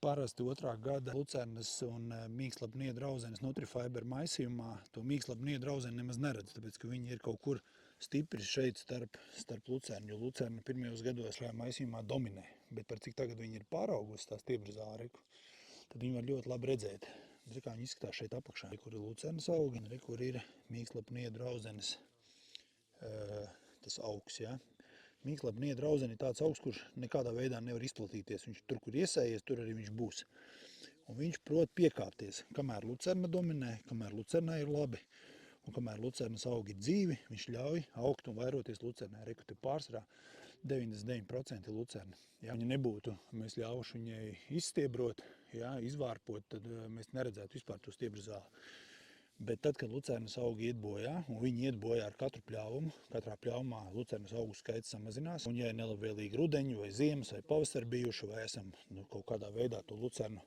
Parasti otrā gada lucernas un mīkslapnieda rauzenes Nutrifiber maisījumā to mīkslapnieda rauzeni nemaz neredz, tāpēc, ka viņi ir kaut kur stipri šeit starp lucernu, jo lucerna pirmajos gados šajā maisījumā dominē, bet par cik tagad viņi ir pāraugusi tā stieprzāriku, tad viņi var ļoti labi redzēt. Kā viņi izskatās šeit apakšā, kur ir lucernas augi, kur ir mīkslapnieda rauzenes tas augs, ja. Mīkslapnieda rauzeni ir tāds augs, kurš nekādā veidā nevar izplatīties. Viņš tur, kur iesējies, tur arī viņš būs. Un viņš prot piekāpties. Kamēr lucerna dominē, kamēr lucernai ir labi, un kamēr lucernas augi ir dzīvi, viņš ļauj augt un vairoties lucernai. Reku te pārsvarā 99% ir lucerna. Ja viņa nebūtu, mēs ļaušu viņai izstiebrot, ja, izvārpot, tad mēs neredzētu vispār to stiebru zāli. Bet tad, kad lucernas augi iet bojā, un viņi iet bojā ar katru pļaujumu, katrā pļaujumā lucernas augu skaits samazinās, un ja ir nelabvēlīgi rudeņi vai ziemas vai pavasari bijuši, vai esam kaut kādā veidā to lucernu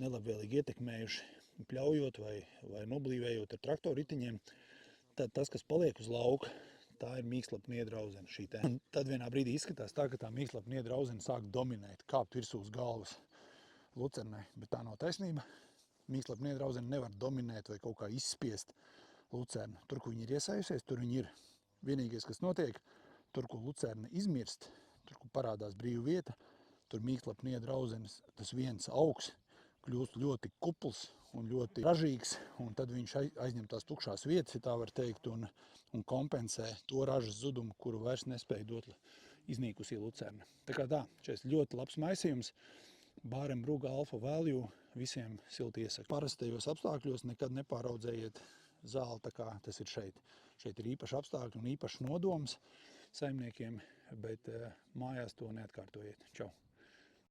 nelabvēlīgi ietekmējuši, pļaujot vai noblīvējot ar traktorritiņiem, tad tas, kas paliek uz lauka, tā ir mīkslapnieda rauzene šī te. Un tad vienā brīdī izskatās tā, ka tā mīkslapnieda rauzene sāk dominēt, kāpt virsū uz galvas lucernai, bet tā nav taisnība. Mīkslapnieda rauzene nevar dominēt vai kaut kā izspiest lucernu. Tur, kur viņi ir iesējusies, tur viņi ir. Vienīgais, kas notiek, tur, kur lucerna izmirst, tur, kur parādās brīva vieta, tur mīkslapnieda rauzenes, tas viens augs kļūst ļoti kupls un ļoti ražīgs, un tad viņš aizņem tās tukšās vietas, ja tā var teikt, un kompensē to ražas zudumu, kuru vairs nespēja dot iznīkusī lucerna. Tā kā tā, šeit ļoti labs maisījums. Bārem Brugga Alfa Value visiem silti iesaku. Parastajos apstākļos nekad nepāraudzējiet zāli, tā kā tas ir šeit. Šeit ir īpaši apstākļi un īpaši nodoms saimniekiem, bet mājās to neatkārtojiet. Čau!